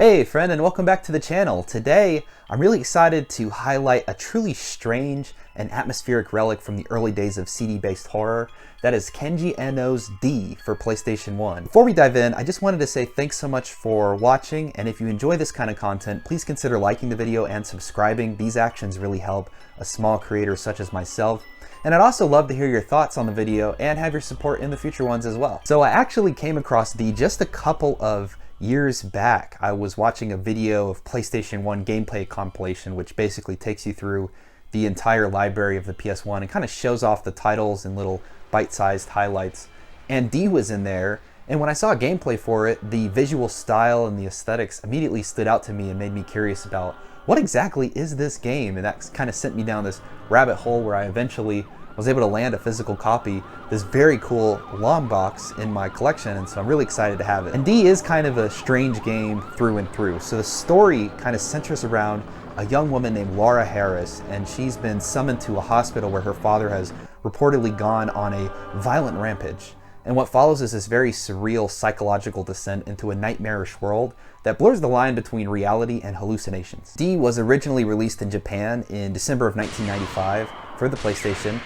Hey friend, and welcome back to the channel. Today I'm really excited to highlight a truly strange and atmospheric relic from the early days of CD-based horror. That is Kenji Eno's D for PlayStation 1. Before we dive in, I just wanted to say thanks so much for watching, and if you enjoy this kind of content, please consider liking the video and subscribing. These actions really help a small creator such as myself. And I'd also love to hear your thoughts on the video and have your support in the future ones as well. So I actually came across D just a couple of years back. I was watching a video of PlayStation 1 gameplay compilation, which basically takes you through the entire library of the PS1 and kind of shows off the titles and little bite-sized highlights. And D was in there, and when I saw gameplay for it, the visual style and the aesthetics immediately stood out to me and made me curious about what exactly is this game, and that kind of sent me down this rabbit hole where I eventually was able to land a physical copy, this very cool long box in my collection, and so I'm really excited to have it. And D is kind of a strange game through and through. So the story kind of centers around a young woman named Laura Harris, and she's been summoned to a hospital where her father has reportedly gone on a violent rampage. And what follows is this very surreal psychological descent into a nightmarish world that blurs the line between reality and hallucinations. D was originally released in Japan in December of 1995 for the PlayStation,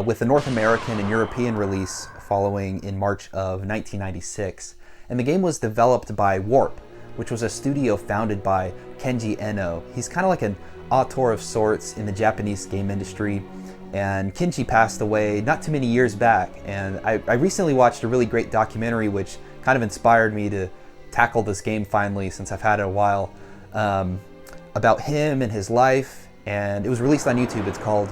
with a North American and European release following in March of 1996. And the game was developed by Warp, which was a studio founded by Kenji Eno. He's kind of like an auteur of sorts in the Japanese game industry, and Kenji passed away not too many years back. And I recently watched a really great documentary which kind of inspired me to tackle this game finally, since I've had it a while, about him and his life, and it was released on YouTube. It's called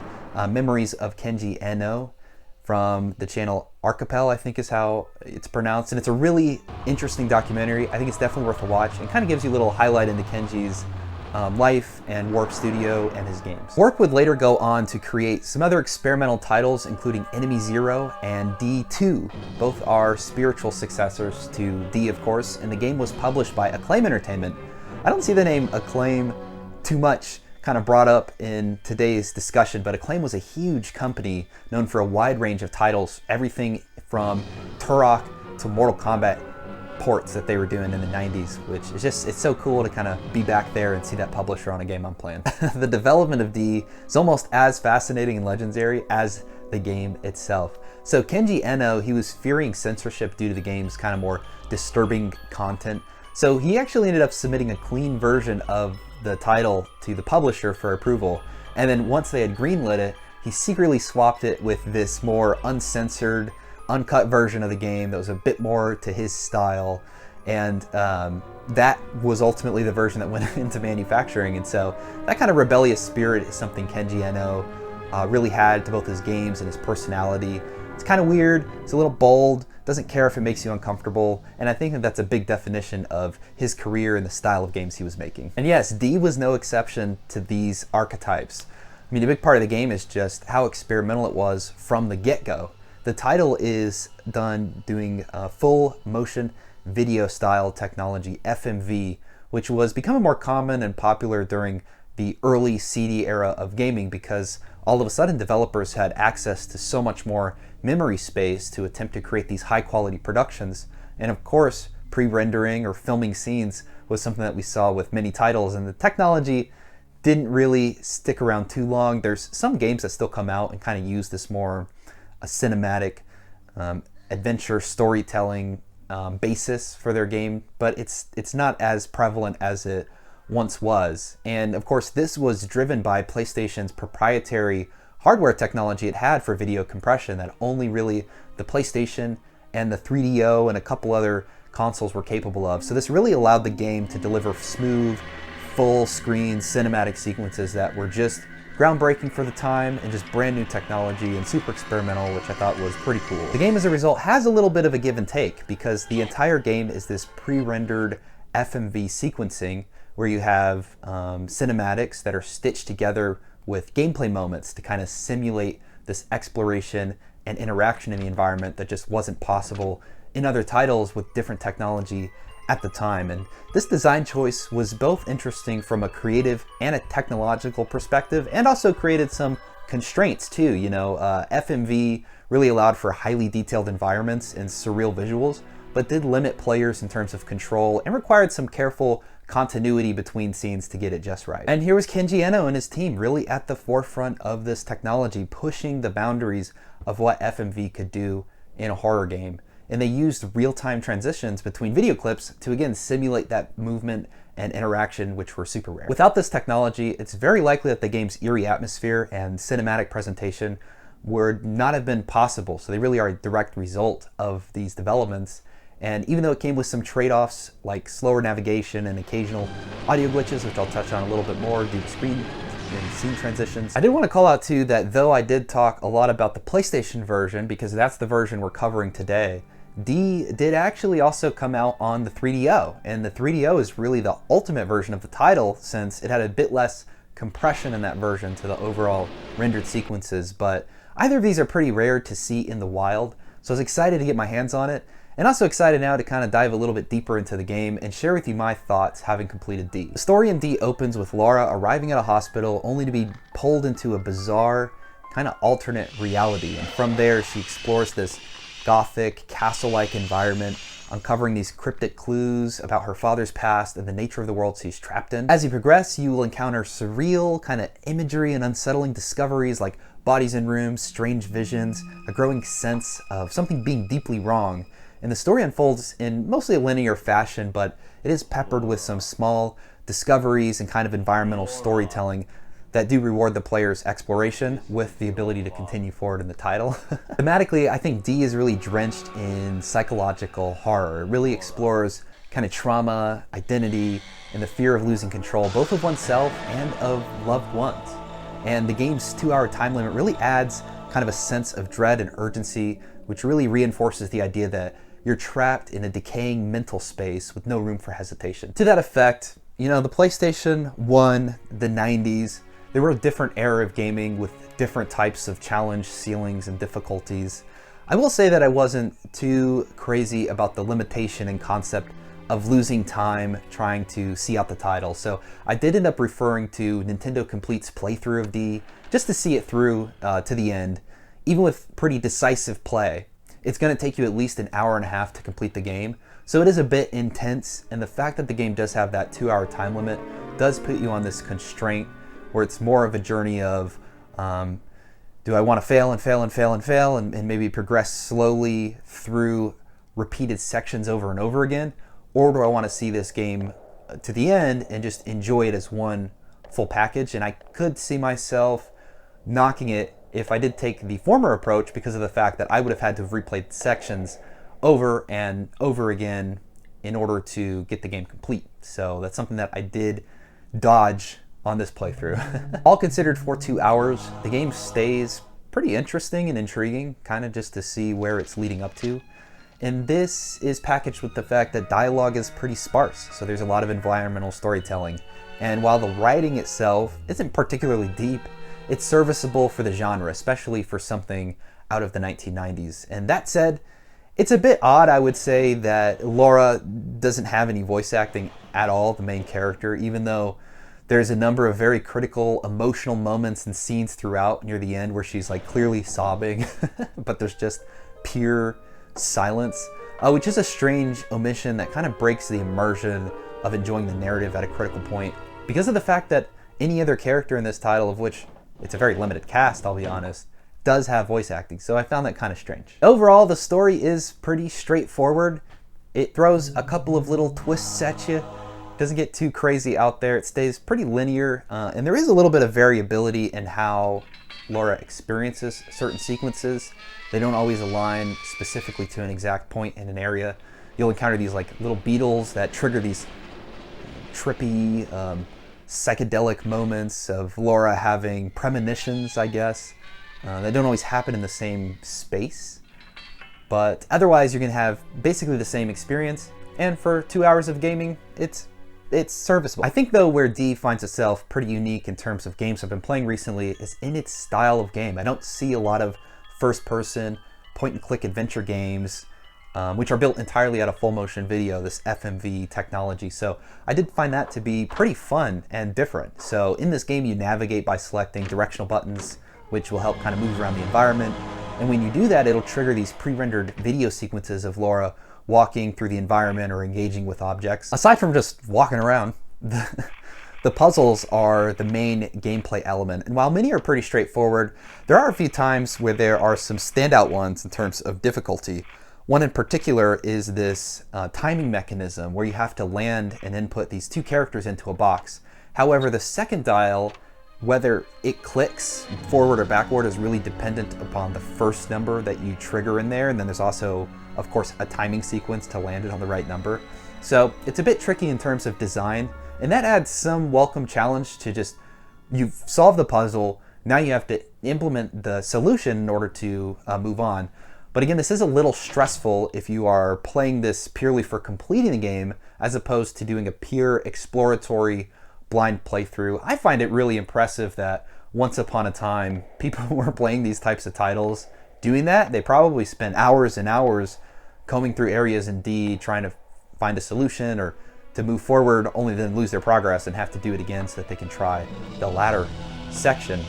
Memories of Kenji Eno, from the channel Archipel, I think is how it's pronounced. And it's a really interesting documentary. I think it's definitely worth a watch, and kind of gives you a little highlight into Kenji's life and Warp Studio and his games. Warp would later go on to create some other experimental titles, including Enemy Zero and D2. Both are spiritual successors to D, of course, and the game was published by Acclaim Entertainment. I don't see the name Acclaim too much kind of brought up in today's discussion, but Acclaim was a huge company known for a wide range of titles, everything from Turok to Mortal Kombat ports that they were doing in the 90s, which is just, it's so cool to kind of be back there and see that publisher on a game I'm playing. The development of D is almost as fascinating and legendary as the game itself. So Kenji Eno, he was fearing censorship due to the game's kind of more disturbing content. So he actually ended up submitting a clean version of the title to the publisher for approval. And then once they had greenlit it, he secretly swapped it with this more uncensored, uncut version of the game that was a bit more to his style. And that was ultimately the version that went into manufacturing. And so that kind of rebellious spirit is something Kenji Eno really had to both his games and his personality. It's kind of weird, it's a little bold, doesn't care if it makes you uncomfortable, and I think that that's a big definition of his career and the style of games he was making. And yes, D was no exception to these archetypes. I mean, a big part of the game is just how experimental it was from the get-go. The title is done doing full motion video style technology, FMV, which was becoming more common and popular during the early CD era of gaming, because all of a sudden developers had access to so much more memory space to attempt to create these high quality productions. And of course, pre-rendering or filming scenes was something that we saw with many titles, and the technology didn't really stick around too long. There's some games that still come out and kind of use this more a cinematic adventure storytelling basis for their game, but it's not as prevalent as it once was. And of course, this was driven by PlayStation's proprietary hardware technology it had for video compression that only really the PlayStation and the 3DO and a couple other consoles were capable of. So this really allowed the game to deliver smooth, full screen cinematic sequences that were just groundbreaking for the time and just brand new technology and super experimental, which I thought was pretty cool. The game as a result has a little bit of a give and take, because the entire game is this pre-rendered FMV sequencing where you have cinematics that are stitched together with gameplay moments to kind of simulate this exploration and interaction in the environment that just wasn't possible in other titles with different technology at the time. And this design choice was both interesting from a creative and a technological perspective, and also created some constraints too. You know, FMV really allowed for highly detailed environments and surreal visuals, but did limit players in terms of control and required some careful continuity between scenes to get it just right. And here was Kenji Eno and his team really at the forefront of this technology, pushing the boundaries of what FMV could do in a horror game. And they used real-time transitions between video clips to again simulate that movement and interaction, which were super rare. Without this technology, it's very likely that the game's eerie atmosphere and cinematic presentation would not have been possible. So they really are a direct result of these developments. And even though it came with some trade-offs like slower navigation and occasional audio glitches, which I'll touch on a little bit more due to screen and scene transitions, I did want to call out too that though I did talk a lot about the PlayStation version, because that's the version we're covering today, D did actually also come out on the 3DO, and the 3DO is really the ultimate version of the title since it had a bit less compression in that version to the overall rendered sequences, but either of these are pretty rare to see in the wild, so I was excited to get my hands on it, and also excited now to kind of dive a little bit deeper into the game and share with you my thoughts having completed D. The story in D opens with Laura arriving at a hospital only to be pulled into a bizarre, kind of alternate reality, and from there she explores this gothic, castle-like environment, uncovering these cryptic clues about her father's past and the nature of the world she's trapped in. As you progress, you will encounter surreal kind of imagery and unsettling discoveries like bodies in rooms, strange visions, a growing sense of something being deeply wrong. And the story unfolds in mostly a linear fashion, but it is peppered with some small discoveries and kind of environmental storytelling that do reward the player's exploration with the ability to continue forward in the title. Thematically, I think D is really drenched in psychological horror. It really explores kind of trauma, identity, and the fear of losing control, both of oneself and of loved ones. And the game's 2-hour time limit really adds kind of a sense of dread and urgency, which really reinforces the idea that you're trapped in a decaying mental space with no room for hesitation. To that effect, you know, the PlayStation 1, the 90s, they were a different era of gaming with different types of challenge ceilings and difficulties. I will say that I wasn't too crazy about the limitation and concept of losing time trying to see out the title. So I did end up referring to Nintendo Complete's playthrough of D just to see it through to the end, even with pretty decisive play. It's going to take you at least an hour and a half to complete the game, so it is a bit intense, and the fact that the game does have that 2-hour time limit does put you on this constraint where it's more of a journey of do I want to fail and fail and fail and fail and maybe progress slowly through repeated sections over and over again, or do I want to see this game to the end and just enjoy it as one full package? And I could see myself knocking it if I did take the former approach because of the fact that I would have had to have replayed sections over and over again in order to get the game complete. So that's something that I did dodge on this playthrough. All considered for 2 hours, the game stays pretty interesting and intriguing, kind of just to see where it's leading up to. And this is packaged with the fact that dialogue is pretty sparse, so there's a lot of environmental storytelling. And while the writing itself isn't particularly deep, it's serviceable for the genre, especially for something out of the 1990s. And that said, it's a bit odd, I would say, that Laura doesn't have any voice acting at all, the main character, even though there's a number of very critical emotional moments and scenes throughout near the end where she's like clearly sobbing, but there's just pure silence, which is a strange omission that kind of breaks the immersion of enjoying the narrative at a critical point because of the fact that any other character in this title, of which it's a very limited cast, I'll be honest, does have voice acting, so I found that kind of strange. Overall, the story is pretty straightforward. It throws a couple of little twists at you, doesn't get too crazy out there, it stays pretty linear, and there is a little bit of variability in how Laura experiences certain sequences. They don't always align specifically to an exact point in an area. You'll encounter these like little beetles that trigger these trippy, psychedelic moments of Laura having premonitions, I guess. They don't always happen in the same space, but otherwise you're gonna have basically the same experience, and for 2 hours of gaming, it's serviceable. I think though where D finds itself pretty unique in terms of games I've been playing recently is in its style of game. I don't see a lot of first-person, point-and-click adventure games which are built entirely out of full motion video, this FMV technology. So I did find that to be pretty fun and different. So in this game you navigate by selecting directional buttons, which will help kind of move around the environment. And when you do that, it'll trigger these pre-rendered video sequences of Laura walking through the environment or engaging with objects. Aside from just walking around, The puzzles are the main gameplay element, and while many are pretty straightforward, there are a few times where there are some standout ones in terms of difficulty. One in particular is this timing mechanism where you have to land and input these two characters into a box. However, the second dial, whether it clicks forward or backward, is really dependent upon the first number that you trigger in there, and then there's also, of course, a timing sequence to land it on the right number. So it's a bit tricky in terms of design, and that adds some welcome challenge to just, you've solved the puzzle, now you have to implement the solution in order to move on. But again, this is a little stressful if you are playing this purely for completing the game, as opposed to doing a pure exploratory blind playthrough. I find it really impressive that once upon a time, people who were playing these types of titles doing that, they probably spent hours and hours combing through areas in D, trying to find a solution or to move forward, only then lose their progress and have to do it again so that they can try the latter section.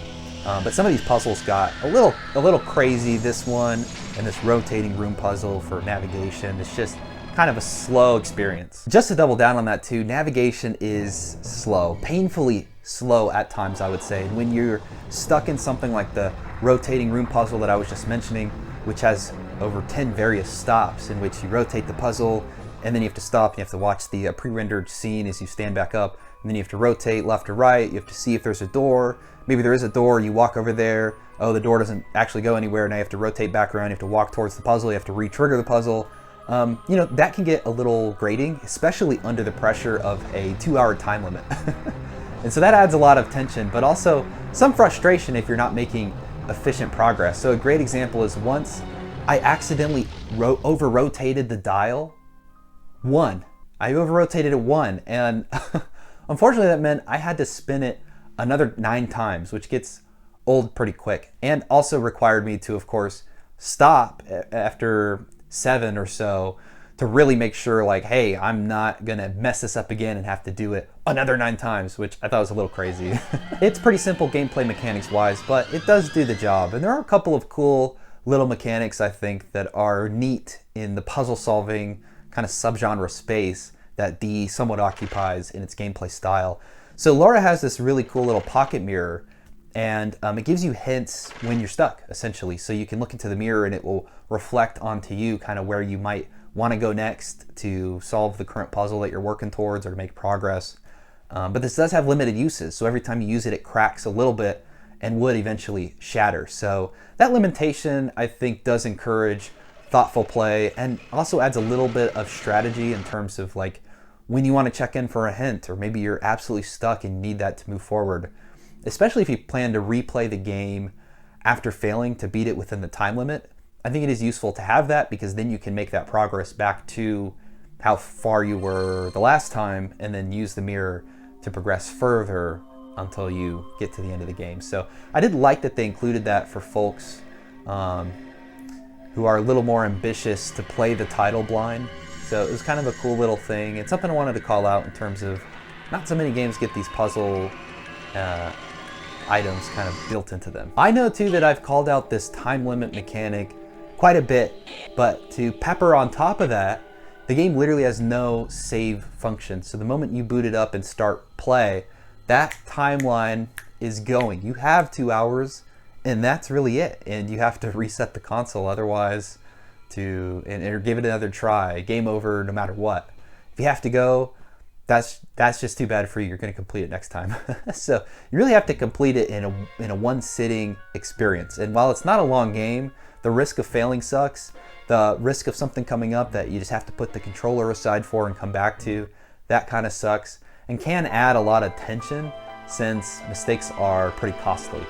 But some of these puzzles got a little crazy. This one and this rotating room puzzle for navigation, it's just kind of a slow experience. Just to double down on that too, navigation is slow, painfully slow at times, I would say. And when you're stuck in something like the rotating room puzzle that I was just mentioning, which has over 10 various stops in which you rotate the puzzle, and then you have to stop, you have to watch the pre-rendered scene as you stand back up, and then you have to rotate left or right, you have to see if there's a door. Maybe there is a door, you walk over there, oh, the door doesn't actually go anywhere, now you have to rotate back around, you have to walk towards the puzzle, you have to re-trigger the puzzle. You know, that can get a little grating, especially under the pressure of a 2-hour time limit. And so that adds a lot of tension, but also some frustration if you're not making efficient progress. So a great example is once I accidentally over-rotated the dial one. I over-rotated it one, and unfortunately that meant I had to spin it another 9 times, which gets old pretty quick, and also required me to, of course, stop after 7 or so to really make sure, like, hey, I'm not gonna mess this up again and have to do it another 9 times, which I thought was a little crazy. It's pretty simple gameplay mechanics wise, but it does do the job. And there are a couple of cool little mechanics, I think, that are neat in the puzzle solving kind of subgenre space that D somewhat occupies in its gameplay style. So Laura has this really cool little pocket mirror, and it gives you hints when you're stuck, essentially. So you can look into the mirror and it will reflect onto you kind of where you might want to go next to solve the current puzzle that you're working towards or to make progress. But this does have limited uses, so every time you use it, it cracks a little bit and would eventually shatter. So that limitation, I think, does encourage thoughtful play and also adds a little bit of strategy in terms of like when you want to check in for a hint, or maybe you're absolutely stuck and need that to move forward. Especially if you plan to replay the game after failing to beat it within the time limit, I think it is useful to have that, because then you can make that progress back to how far you were the last time and then use the mirror to progress further until you get to the end of the game. So I did like that they included that for folks who are a little more ambitious to play the title blind. So it was kind of a cool little thing. It's something I wanted to call out in terms of not so many games get these puzzle items kind of built into them. I know too that I've called out this time limit mechanic quite a bit, but to pepper on top of that, the game literally has no save function. So the moment you boot it up and start play, that timeline is going. You have 2 hours and that's really it. And you have to reset the console otherwise or give it another try. Game over no matter what. If you have to go, that's just too bad for you. You're going to complete it next time. So you really have to complete it in a one sitting experience. And while it's not a long game, the risk of failing sucks. The risk of something coming up that you just have to put the controller aside for and come back to, that kind of sucks and can add a lot of tension since mistakes are pretty costly.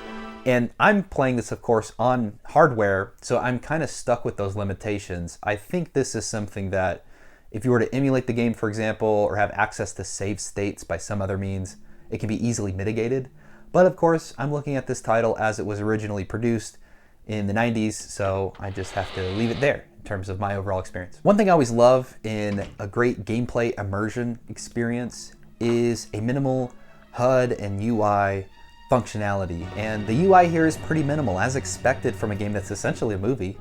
And I'm playing this, of course, on hardware, so I'm kind of stuck with those limitations. I think this is something that if you were to emulate the game, for example, or have access to save states by some other means, it can be easily mitigated. But of course, I'm looking at this title as it was originally produced in the 90s, so I just have to leave it there in terms of my overall experience. One thing I always love in a great gameplay immersion experience is a minimal HUD and UI functionality. And the UI here is pretty minimal, as expected from a game that's essentially a movie.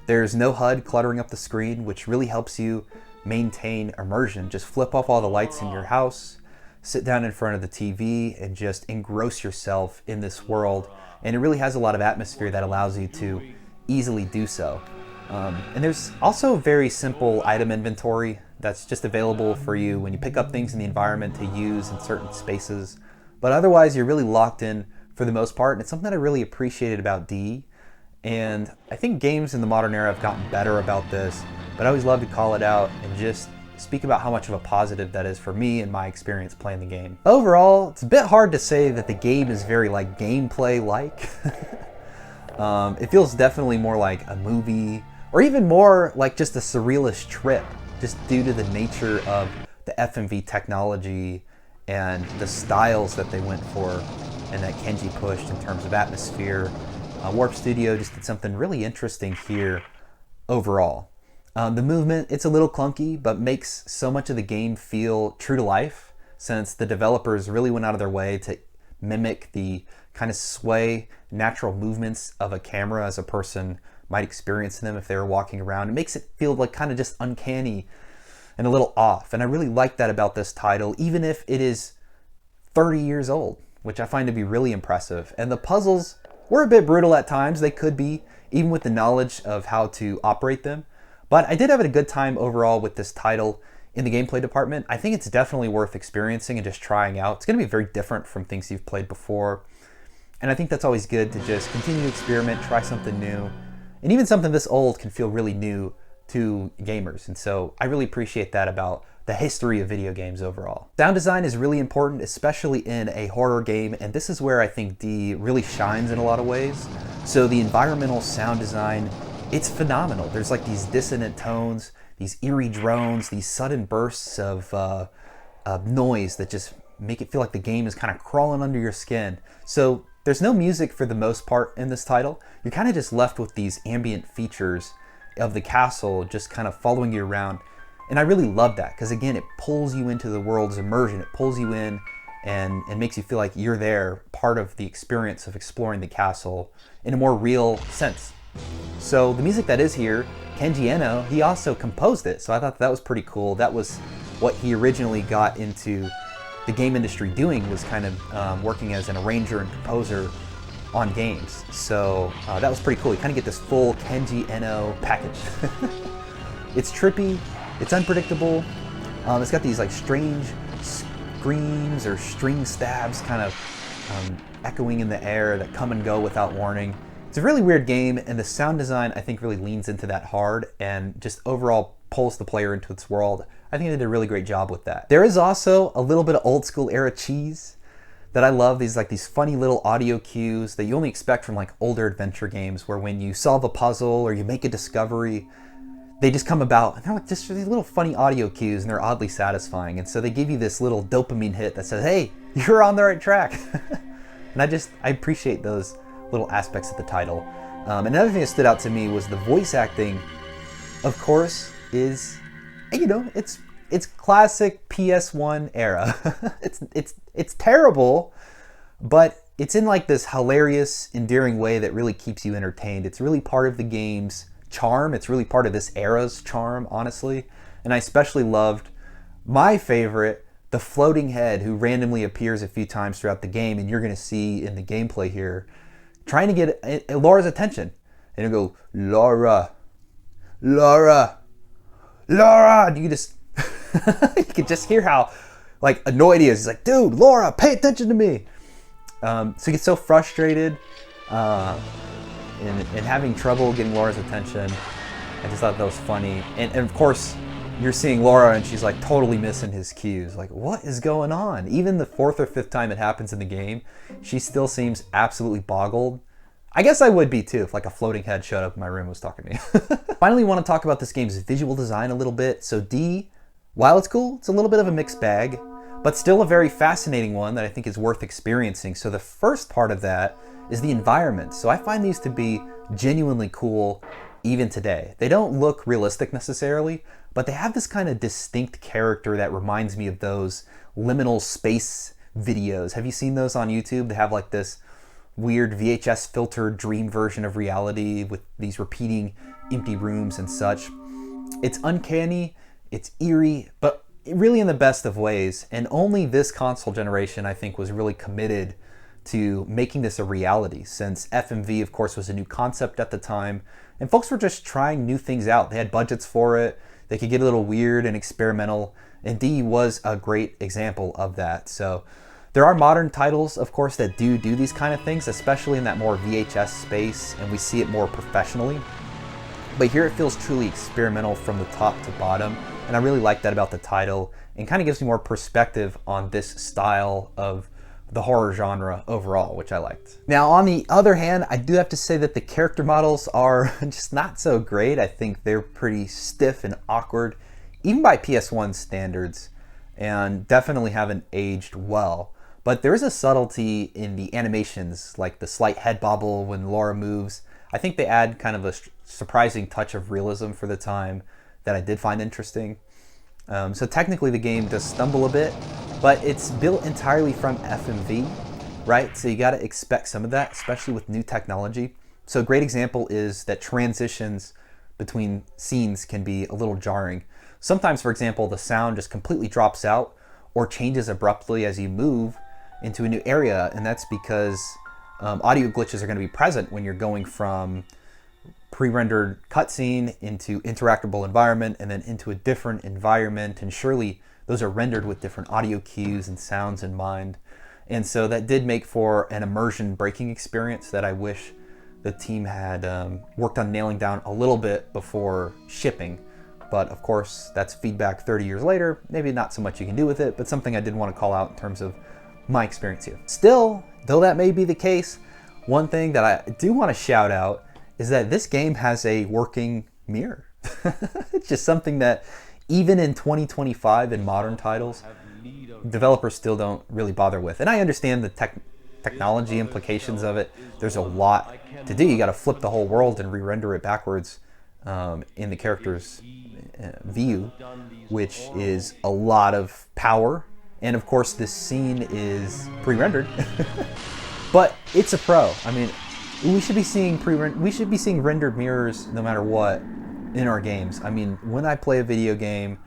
There's no HUD cluttering up the screen, which really helps you maintain immersion. Just flip off all the lights in your house, sit down in front of the TV and just engross yourself in this world. And it really has a lot of atmosphere that allows you to easily do so. And there's also a very simple item inventory that's just available for you when you pick up things in the environment to use in certain spaces. But otherwise, you're really locked in for the most part. And it's something that I really appreciated about D. And I think games in the modern era have gotten better about this, but I always love to call it out and just speak about how much of a positive that is for me and my experience playing the game. Overall, it's a bit hard to say that the game is very like gameplay-like. It feels definitely more like a movie, or even more like just a surrealist trip, just due to the nature of the FMV technology and the styles that they went for and that Kenji pushed in terms of atmosphere. Warp Studio just did something really interesting here overall. The movement, it's a little clunky, but makes so much of the game feel true to life, since the developers really went out of their way to mimic the kind of sway, natural movements of a camera as a person might experience them if they were walking around. It makes it feel like kind of just uncanny and a little off. And I really like that about this title, even if it is 30 years old, which I find to be really impressive. And the puzzles were a bit brutal at times. They could be, even with the knowledge of how to operate them. But I did have a good time overall with this title in the gameplay department. I think it's definitely worth experiencing and just trying out. It's going to be very different from things you've played before. And I think that's always good to just continue to experiment, try something new. And even something this old can feel really new to gamers. And so I really appreciate that about the history of video games overall. Sound design is really important, especially in a horror game, and this is where I think D really shines in a lot of ways. So the environmental sound design, it's phenomenal. There's like these dissonant tones, these eerie drones, these sudden bursts of noise that just make it feel like the game is kind of crawling under your skin. So there's no music for the most part in this title. You're kind of just left with these ambient features of the castle just kind of following you around. And I really love that because, again, it pulls you into the world's immersion. It pulls you in and makes you feel like you're there, part of the experience of exploring the castle in a more real sense. So the music that is here, Kenji Eno, he also composed it. So I thought that was pretty cool. That was what he originally got into the game industry doing, was kind of working as an arranger and composer on games. So that was pretty cool. You kind of get this full Kenji Eno package. It's trippy. It's unpredictable. It's got these like strange screams or string stabs kind of echoing in the air that come and go without warning. It's a really weird game, and the sound design I think really leans into that hard and just overall pulls the player into its world. I think they did a really great job with that. There is also a little bit of old school era cheese that I love. These funny little audio cues that you only expect from like older adventure games, where when you solve a puzzle or you make a discovery, they just come about and they're like just these little funny audio cues, and they're oddly satisfying. And so they give you this little dopamine hit that says, hey, you're on the right track. And I appreciate those little aspects of the title. Another thing that stood out to me was the voice acting, of course, is, you know, it's classic PS1 era. It's terrible, but it's in like this hilarious, endearing way that really keeps you entertained. It's really part of the game's charm. It's really part of this era's charm, honestly. And I especially loved my favorite, the floating head, who randomly appears a few times throughout the game, and you're going to see in the gameplay here, trying to get Laura's attention. And it'll go, Laura, Laura, Laura. And you just, you can just hear how like annoyed he is. He's like, dude, Laura, pay attention to me. So he gets so frustrated in having trouble getting Laura's attention. I just thought that was funny. And of course, you're seeing Laura and she's like totally missing his cues. Like, what is going on? Even the 4th or 5th time it happens in the game, she still seems absolutely boggled. I guess I would be too if like a floating head showed up in my room and was talking to me. Finally, want to talk about this game's visual design a little bit. So D, while it's cool, it's a little bit of a mixed bag, but still a very fascinating one that I think is worth experiencing. So the first part of that is the environment. So I find these to be genuinely cool even today. They don't look realistic necessarily, but they have this kind of distinct character that reminds me of those liminal space videos. Have you seen those on YouTube? They have like this weird VHS filtered dream version of reality with these repeating empty rooms and such. It's uncanny, it's eerie, but really in the best of ways. And only this console generation, I think, was really committed to making this a reality, since FMV, of course, was a new concept at the time, and folks were just trying new things out. They had budgets for it. They could get a little weird and experimental, and D was a great example of that. So there are modern titles, of course, that do these kind of things, especially in that more VHS space, and we see it more professionally. But here it feels truly experimental from the top to bottom, and I really like that about the title, and kind of gives me more perspective on this style of the horror genre overall, which I liked. Now, on the other hand, I do have to say that the character models are just not so great. I think they're pretty stiff and awkward, even by PS1 standards, and definitely haven't aged well. But there is a subtlety in the animations, like the slight head bobble when Laura moves. I think they add kind of a surprising touch of realism for the time that I did find interesting. So technically the game does stumble a bit, but it's built entirely from FMV, right? So you gotta expect some of that, especially with new technology. So a great example is that transitions between scenes can be a little jarring. Sometimes, for example, the sound just completely drops out or changes abruptly as you move into a new area, and that's because audio glitches are gonna be present when you're going from pre-rendered cutscene into interactable environment and then into a different environment, and surely those are rendered with different audio cues and sounds in mind. And so that did make for an immersion breaking experience that I wish the team had worked on nailing down a little bit before shipping. But of course, that's feedback 30 years later. Maybe not so much you can do with it, but something I did want to call out in terms of my experience here. Still, though that may be the case, one thing that I do want to shout out is that this game has a working mirror. It's just something that even in 2025 in modern titles, developers still don't really bother with. And I understand the technology implications of it. There's a lot to do. You got to flip the whole world and re-render it backwards in the character's view, which is a lot of power. And of course, this scene is pre-rendered, but it's a pro. I mean, we should be seeing rendered mirrors no matter what in our games. I mean, when I play a video game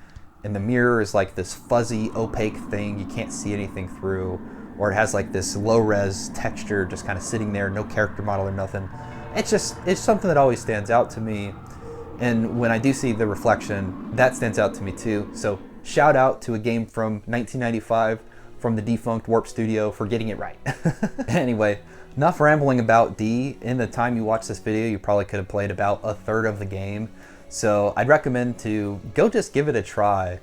and the mirror is like this fuzzy, opaque thing you can't see anything through, or it has like this low-res texture just kind of sitting there, no character model or nothing, it's something that always stands out to me. And when I do see the reflection, that stands out to me too. So shout out to a game from 1995 from the defunct Warp Studio for getting it right. Anyway, enough rambling about D. In the time you watch this video, you probably could have played about a third of the game. So I'd recommend to go just give it a try.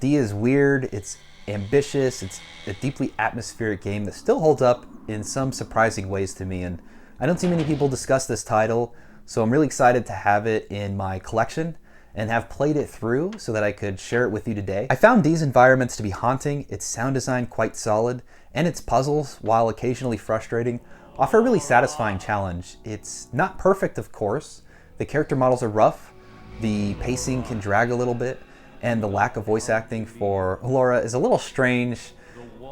D is weird, it's ambitious, it's a deeply atmospheric game that still holds up in some surprising ways to me. And I don't see many people discuss this title, so I'm really excited to have it in my collection and have played it through so that I could share it with you today. I found D's environments to be haunting, its sound design quite solid, and its puzzles, while occasionally frustrating, offer a really satisfying challenge. It's not perfect, of course. The character models are rough, the pacing can drag a little bit, and the lack of voice acting for Laura is a little strange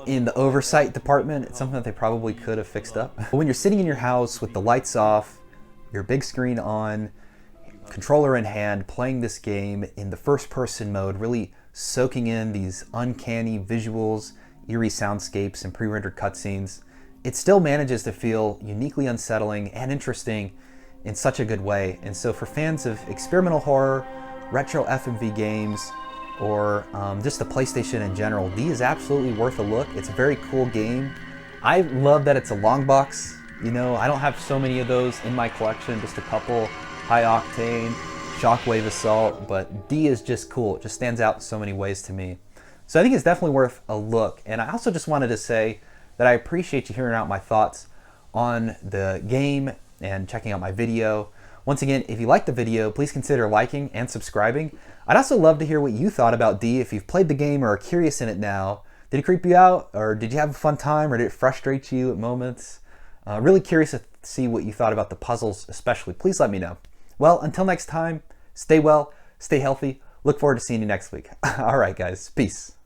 in the oversight department. It's something that they probably could have fixed up. But when you're sitting in your house with the lights off, your big screen on, controller in hand, playing this game in the first person mode, really soaking in these uncanny visuals, eerie soundscapes, and pre-rendered cutscenes, it still manages to feel uniquely unsettling and interesting in such a good way. And so for fans of experimental horror, retro FMV games, or just the PlayStation in general, D is absolutely worth a look. It's a very cool game. I love that it's a long box. You know, I don't have so many of those in my collection, just a couple. High Octane, Shockwave Assault, but D is just cool. It just stands out in so many ways to me. So I think it's definitely worth a look. And I also just wanted to say that I appreciate you hearing out my thoughts on the game and checking out my video. Once again, if you liked the video, please consider liking and subscribing. I'd also love to hear what you thought about D. If you've played the game or are curious in it now, did it creep you out, or did you have a fun time, or did it frustrate you at moments? Really curious to see what you thought about the puzzles especially. Please let me know. Well, until next time, stay well, stay healthy. Look forward to seeing you next week. All right, guys. Peace.